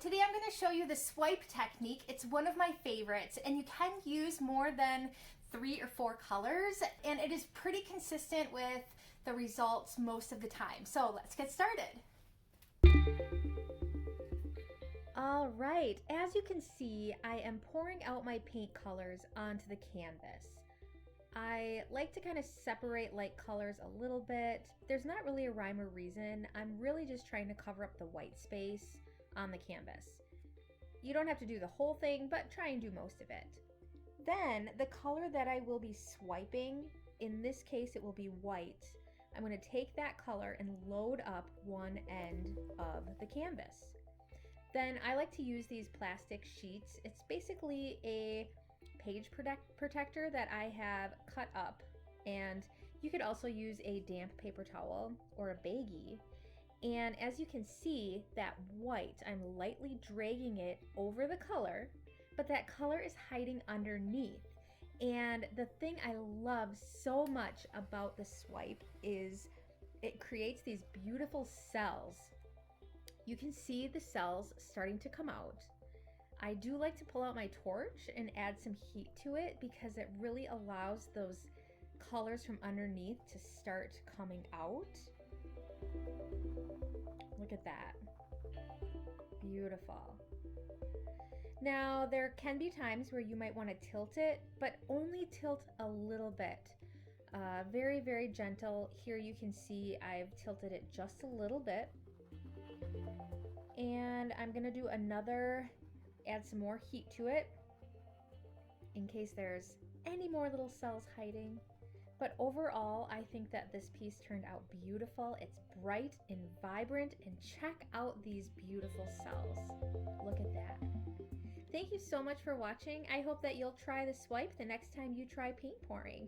today I'm going to show you the swipe technique. It's one of my favorites, and you can use more than 3 or 4 colors, and it is pretty consistent with the results most of the time. So let's get started. All right, as you can see, I am pouring out my paint colors onto the canvas. I like to kind of separate light colors a little bit. There's not really a rhyme or reason. I'm really just trying to cover up the white space on the canvas. You don't have to do the whole thing, but try and do most of it. Then the color that I will be swiping, in this case it will be white. I'm going to take that color and load up one end of the canvas. Then I like to use these plastic sheets. It's basically a page protector that I have cut up, and you could also use a damp paper towel or a baggie. And as you can see, that white, I'm lightly dragging it over the color, but that color is hiding underneath. And the thing I love so much about the swipe is it creates these beautiful cells. You can see the cells starting to come out. I do like to pull out my torch and add some heat to it because it really allows those colors from underneath to start coming out. Look at that. Beautiful. Now, there can be times where you might want to tilt it, but only tilt a little bit. Very, very gentle. Here you can see I've tilted it just a little bit. And I'm going to do another, add some more heat to it in case there's any more little cells hiding. But overall, I think that this piece turned out beautiful. It's bright and vibrant, and check out these beautiful cells. Look at that. Thank you so much for watching. I hope that you'll try the swipe the next time you try paint pouring.